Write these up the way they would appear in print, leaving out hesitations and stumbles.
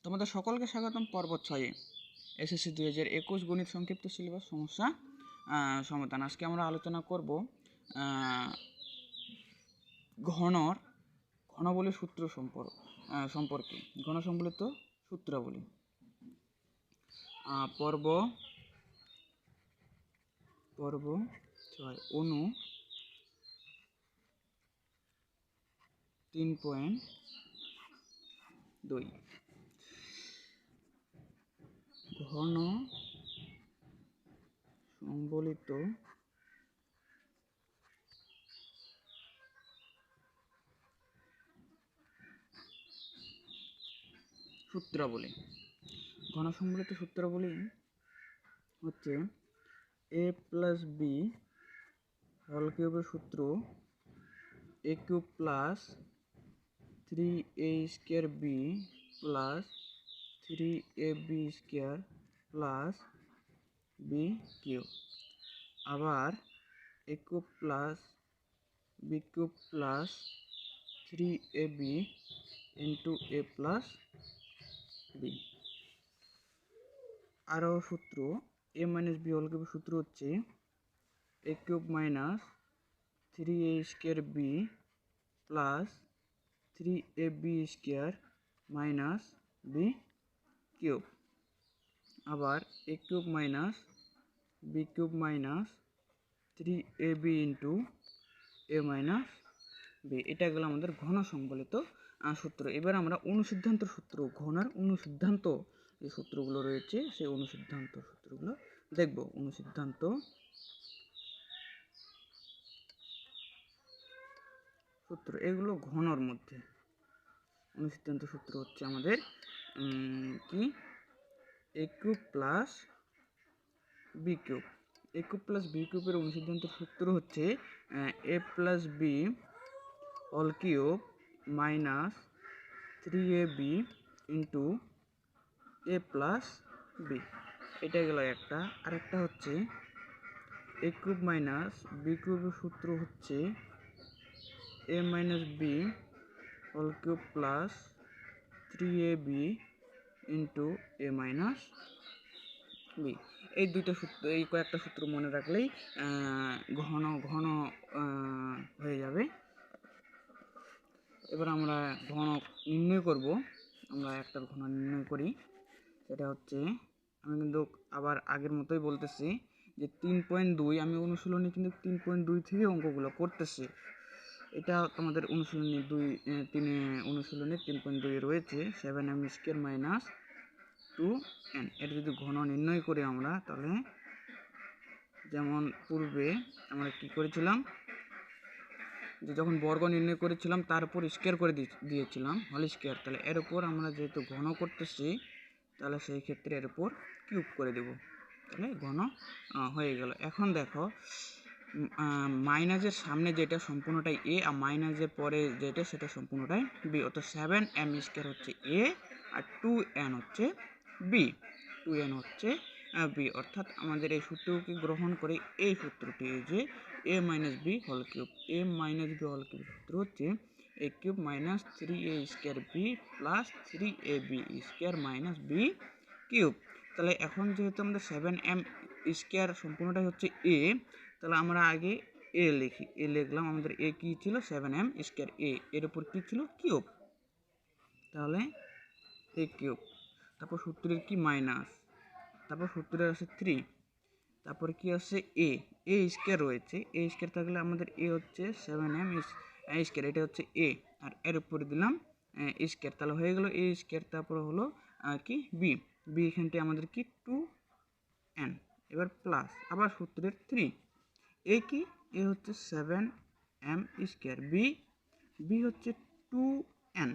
তোমাদের সকলকে স্বাগতম পর্ব 6 এসএসসি 2021 গণিত সংক্ষিপ্ত সিলেবাস সমস্যা সমাধান। আজকে আমরা আলোচনা করব ঘনবলী সূত্র সম্পর্কে ঘন সম্বলিত সূত্রাবলী। পর্ব 6 অনু 3.2 ঘন সম্বলিত সূত্রাবলী। ঘন সম্বলিত সূত্রাবলী হচ্ছে a প্লাস বি হোল কিউবের সূত্র a cube plus 3a square b plus 3ab square plus b cube, আবার a cube plus b cube plus 3ab into a plus b. আরও সূত্র a মাইনাস বি হোল কিউবের সূত্র হচ্ছে a cube minus 3a square b plus 3ab square minus B cube, আবার a cube minus B cube minus 3ab into a minus b. এটা গেল আমাদের ঘন সম্বলিত সূত্র। এবার আমরা অনুসিদ্ধান্ত সূত্র, ঘনের অনুসিদ্ধান্ত যে সূত্রগুলো রয়েছে সেই অনুসিদ্ধান্ত সূত্রগুলো দেখব। অনুসিদ্ধান্ত সূত্র এগুলো ঘনর মধ্যে। অনুসিদ্ধান্ত সূত্র হচ্ছে আমাদের কি a cube plus b cube. a cube plus b কিউবের অনুসিদ্ধান্ত সূত্র হচ্ছে a plus b whole cube minus 3ab into a plus b. এটা গেল একটা। আরেকটা হচ্ছে a কিউব মাইনাস বি কিউবের সূত্র হচ্ছে a minus b whole cube plus 3ab into a minus b. এই দুইটা সূত্র, এই কয়েকটা সূত্র মনে রাখলেই ঘন হয়ে যাবে। এবার আমরা ঘন নির্ণয় করব। আমরা একটা ঘন নির্ণয় করি, সেটা হচ্ছে, আমি কিন্তু আবার আগের মতোই বলতেছি যে 3.2 আমি অনুশীলনী কিন্তু 3.2 থেকে অঙ্কগুলো করতেছি। এটা তোমাদের অনুশীলনী 3.2 রয়েছে 7m স্কোয়ার মাইনাস 2n। এটা যদি ঘন নির্ণয় করি আমরা, তাহলে যেমন পূর্বে আমরা কি করেছিলাম, যে যখন বর্গ নির্ণয় করেছিলাম তার উপর স্কোয়ার করে দিয়েছিলাম হোল স্কোয়ার, তাহলে এর উপর আমরা যেহেতু ঘন করতেছি তাহলে সেই ক্ষেত্রে এর উপর কিউব করে দেব, তাহলে ঘন হয়ে গেল। এখন দেখো মাইনাসের সামনে যেটা সম্পূর্ণটাই এ, আর মাইনাসের পরে যেটা সেটা সম্পূর্ণটাই বি, অর্থাৎ 7m স্কোয়ার হচ্ছে এ আর 2n হচ্ছে বি, 2n হচ্ছে বি। অর্থাৎ আমাদের এই সূত্রকে গ্রহণ করে এই সূত্রটি যে a minus b whole cube, a minus b whole cube সূত্র হচ্ছে a cube minus 3a square b plus 3ab square minus B cube. তাহলে এখন যেহেতু আমাদের 7m স্কোয়ার সম্পূর্ণটাই হচ্ছে এ, তাহলে আমরা আগে এ লিখি। এ লিখলাম, আমাদের এ কি ছিল 7m স্কোয়ার, এর উপর কি ছিল কিউব, তাহলে এ কিউব। তারপর সূত্রের কি মাইনাস, তারপর সূত্রের আছে 3, তারপর কি আছে এ স্কোয়ার রয়েছে, এ স্কোয়ার থাকলে আমাদের এ হচ্ছে 7m স্কোয়ার, এটা হচ্ছে এ, আর এর উপরে দিলাম স্কোয়ার, তাহলে হয়ে গেল এ স্কোয়ার। তারপর হলো কি বি, এখানটি আমাদের কি 2n। এবার প্লাস আবার সূত্রের 3, এ কি, এ হচ্ছে 7m স্কোয়ার, বি হচ্ছে 2n,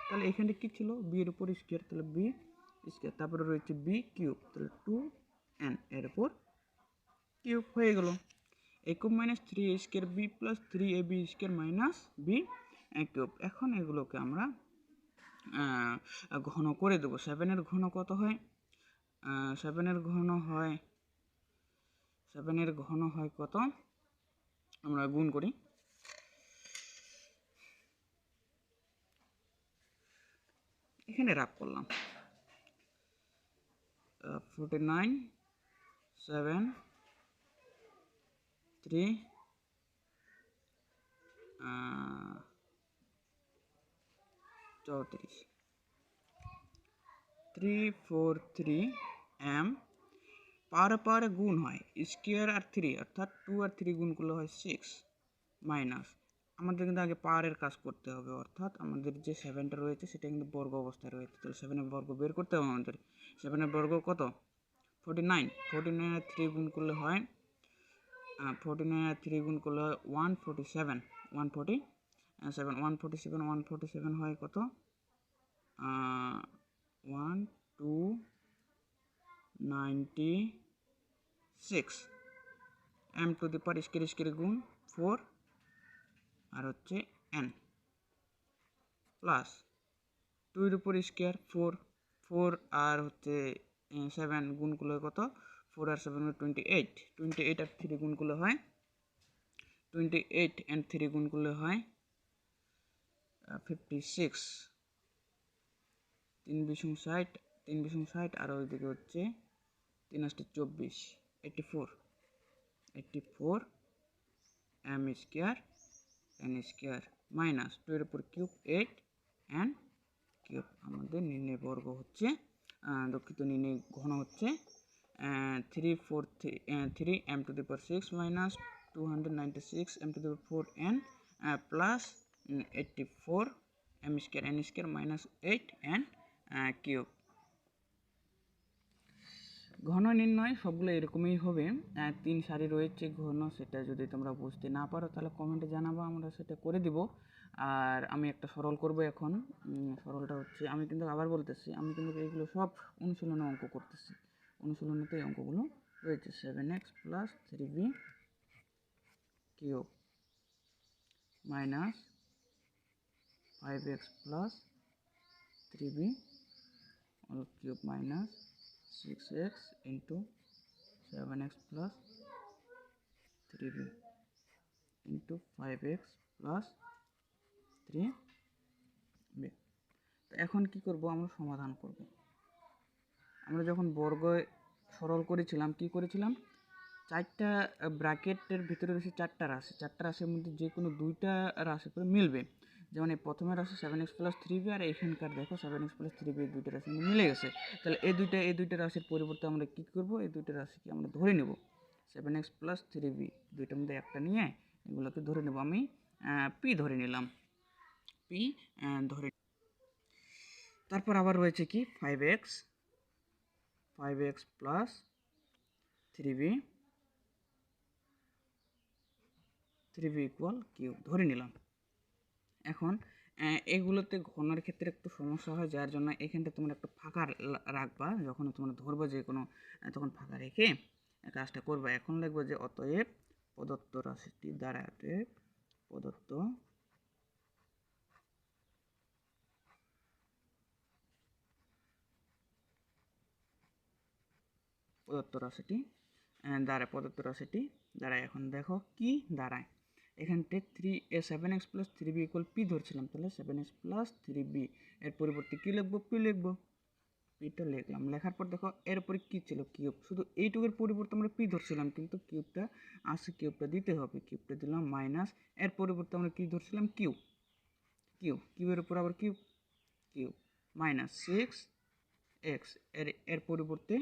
তাহলে এখানে কি ছিল বি এর উপর স্কোয়ার, তাহলে বি স্কোয়ার, তারপরে রয়েছে বি কিউব, তাহলে 2n এর উপর কিউব হয়ে গেল। a cube minus 3a square b plus 3ab square minus B cube. এখন এগুলোকে আমরা ঘন করে দেবো। 7-এর ঘন কত হয়, 7-এর ঘন হয় কত, আমরা গুণ করি। এখানে রাফ করলাম 49 7 3 34 343 m পাওয়ারে গুণ হয় স্কোয়ার আর 3 অর্থাৎ 2 আর 3 গুণ করলে হয় 6 মাইনাস আমাদের কিন্তু আগে পাওয়ারের কাজ করতে হবে অর্থাৎ আমাদের যে 7টা রয়েছে সেটা কিন্তু বর্গ অবস্থায় রয়েছে তাহলে 7 এর বর্গ বের করতে হবে আমাদের 7 এর বর্গ কত 49 49 আর 3 গুণ করলে হয় 49 আর 3 গুণ করলে হয় 147 147 হয় কত 1296 m to the power square গুণ 4 আর হচ্ছে n প্লাস 2 এর উপর স্কয়ার 4 আর হচ্ছে 7 গুণ করলে কত 4 আর 7 28 28 আর 3 গুণ করলে হয় 28 and 3 গুণ করলে হয় 56 3 বিশ 60 আর ওইদিকে হচ্ছে 3 8 24 84 m square n square minus 2 এর উপর কিউব 8 n কিউব আমাদের নির্ণয় বর্গ হচ্ছে দুঃখিত নির্ণয় ঘন হচ্ছে 3 m to the power 6 minus 296 m to the power 4 n plus 84 m square n square minus 8 n cube ঘন নির্ণয় সবগুলো এরকমই হবে 3 সারি রয়েছে ঘন সেটা যদি তোমরা বুঝতে না পারো তাহলে কমেন্টে জানাবো আমরা সেটা করে দিব আর আমি একটা সরল করব এখন সরলটা হচ্ছে আমি কিন্তু আবার বলতেছি আমি কিন্তু এইগুলো সব অনুশীলনে অঙ্ক করতেছি অনুশীলনেতে এই অঙ্কগুলো রয়েছে 7x plus 3b cube minus 5x plus 3b all cube minus 6x into 7x plus 3b into 5x plus 3b তো এখন কি করব আমরা সমাধান করব আমরা যখন বর্গ সরল করেছিলাম কি করেছিলাম চারটা ব্র্যাকেটের ভিতরে রয়েছে চারটা রাশির মধ্যে যে কোনো দুইটা রাশি করে মিলবে যেমন এই প্রথমের রাশি 7x প্লাস 3b আর এখানকার দেখো 7x প্লাস 3b এই দুইটা রাশি মিলে গেছে তাহলে এই দুইটা রাশির পরিবর্তে আমরা কী করব এই দুইটা রাশিকে আমরা ধরে নেব 7x প্লাস 3b দুইটার মধ্যে একটা নিয়ে এগুলোকে ধরে নেব আমি পি ধরে নিলাম পি ধরে তারপর আবার রয়েছে কি 5x plus 3b equal Q ধরে নিলাম এখন এগুলোতে ঘনের ক্ষেত্রে একটু সমস্যা হয় যার জন্য এখানটা তোমরা একটু ফাঁকা রাখবা যখন তোমরা ধরবা যে কোনো তখন ফাঁকা রেখে কাজটা করবা এখন লিখবো যে অতএব প্রদত্ত রাশিটি দ্বারা প্রদত্ত রাশিটি দ্বারা এখন দেখো কি দাঁড়ায় এখানতে 7x plus 3b equal P ধরছিলাম তাহলে 7x প্লাস 3b এর পরিবর্তে কী লিখবো পি লিখবো পিটা লিখলাম লেখার পর দেখো এর উপরে কী ছিল কিউব শুধু এইটুকুর পরিবর্তে আমরা পি ধরছিলাম কিন্তু কিউবটা আসে কিউবটা দিতে হবে কিউবটা দিলাম মাইনাস এর পরিবর্তে আমরা কী ধরছিলাম কিউবের উপর আবার কিউব মাইনাস 6x এর পরিবর্তে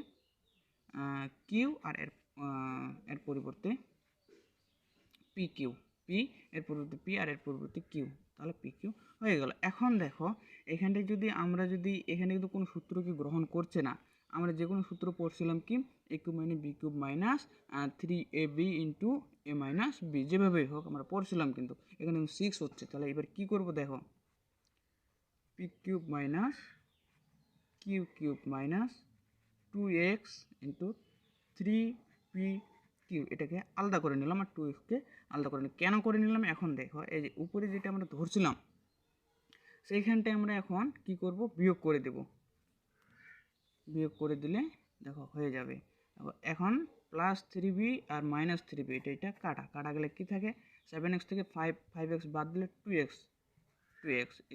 কিউ আর এর পরিবর্তে পি এর পরিবর্তে পি আর এর পরিবর্তে কিউ তাহলে পি কিউ হয়ে গেল এখন দেখো এখানটায় যদি আমরা এখানে কিন্তু কোনো সূত্রকে গ্রহণ করছে না আমরা যে কোনো সূত্র পড়ছিলাম কি A cube minus B cube minus 3ab into A minus B যেভাবেই হোক আমরা পড়ছিলাম কিন্তু এখানে 6 হচ্ছে তাহলে এবার কি করব দেখো p cube minus q minus 2x into 3p q এটাকে আলাদা করে নিলাম আর 2xকে আলাদা করে নিলাম কেন করে নিলাম এখন দেখো এই যে উপরে যেটা আমরা ধরছিলাম সেইখানটায় আমরা এখন কি করব বিয়োগ করে দিলে দেখো হয়ে যাবে এখন প্লাস 3b আর মাইনাস 3b এটা কাটা গেলে কি থাকে 7x থেকে 5x বাদ দিলে 2x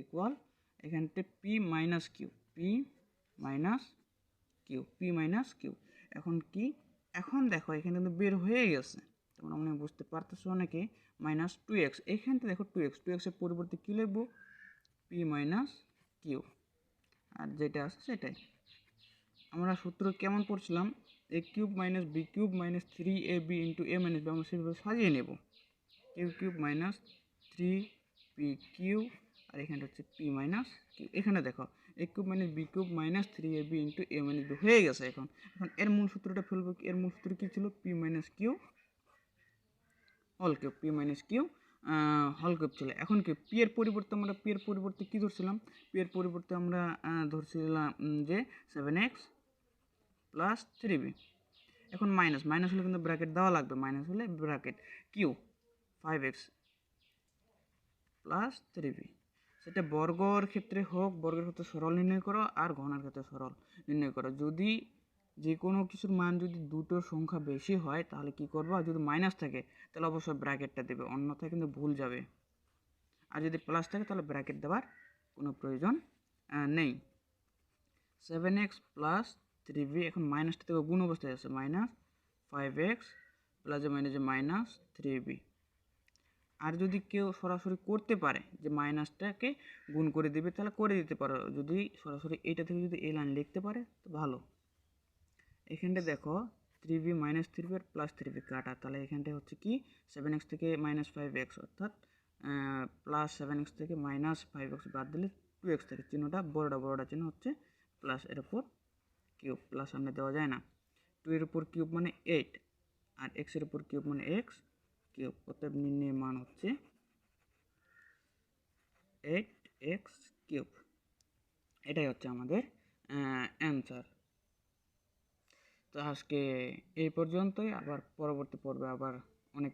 ইকুয়াল এখানটায় p minus q p minus q, p minus q. এখন কি, এখন দেখো এখানে কিন্তু বের হয়ে গেছে, তোমরা মনে হয় বুঝতে পারতেছো অনেকে। মাইনাস 2x, এখানটা দেখো 2x, 2x এর পরিবর্তে কী লিখবো, পি মাইনাস কিউ, আর যেটা আছে সেটাই। আমরা সূত্র কেমন পড়ছিলাম, A cube minus B cube minus 3ab into A minus B, আমরা সেভাবে সাজিয়ে নেব। Q cube minus 3p Q, আর এখানটা হচ্ছে পি মাইনাস কিউ। এখানে দেখো A cube minus B cube minus 3ab into A minus B হয়ে গেছে। এখন এখন এর মূল সূত্রটা ফেলবো, এর মূল সূত্র কী ছিল, পি মাইনাস কিউ হল কিউব, পি মাইনাস কিউ হল কিউব ছিল। এখন কি পি এর পরিবর্তে আমরা পি এর পরিবর্তে কী ধরছিলাম, পি এর পরিবর্তে আমরা ধরছিলাম যে 7x প্লাস 3b। এখন মাইনাস, মাইনাস হলে কিন্তু ব্র্যাকেট দেওয়া লাগবে, মাইনাস হলে bracket Q 5x plus 3b। সেটা বর্গর ক্ষেত্রে হোক, বর্গের ক্ষেত্রে সরল নির্ণয় করো, আর ঘনের ক্ষেত্রে সরল নির্ণয় করো। যদি যে কোনো কিছুর মান যদি দুটো সংখ্যা বেশি হয় তাহলে কি করবো, আর যদি মাইনাস থাকে তাহলে অবশ্যই ব্র্যাকেটটা দেবে, অন্যথায় কিন্তু ভুল যাবে। আর যদি প্লাস থাকে তাহলে ব্র্যাকেট দেওয়ার কোনো প্রয়োজন নেই। 7x প্লাস 3b, এখন মাইনাসটা থেকে গুণ অবস্থায় আছে, মাইনাস 5x প্লাস যে মাইনাস 3b। আর যদি কেউ সরাসরি করতে পারে যে মাইনাসটাকে গুণ করে দিবে তাহলে করে দিতে পারো, যদি সরাসরি এইটা থেকে যদি এই লাইন লিখতে পারে তো ভালো। এখানটা দেখো 3b মাইনাস 3b আর প্লাস 3b কাটা, তাহলে এখানটায় হচ্ছে কি 7x থেকে মাইনাস 5x, অর্থাৎ প্লাস 7x থেকে মাইনাস 5x বাদ দিলে 2x থেকে, চিহ্নটা বড়টা চিহ্ন হচ্ছে প্লাস, এর উপর কিউব, প্লাস সামনে দেওয়া যায় না। 2 এর উপর কিউব মানে 8, আর x এর উপর কিউব মানে x কিউব, অর্থাৎ নির্ণয় মান হচ্ছে 8x কিউব। এটাই হচ্ছে আমাদের অ্যান্সার। তো আজকে এই পর্যন্তই, আবার পরবর্তী পর্বে আবার অনেক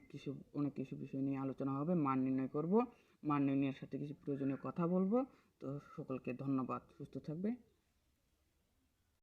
কিছু বিষয় নিয়ে আলোচনা হবে, মান নির্ণয় করব, মান নির্ণয়ের সাথে কিছু প্রয়োজনীয় কথা বলবো। তো সকলকে ধন্যবাদ, সুস্থ থাকবে।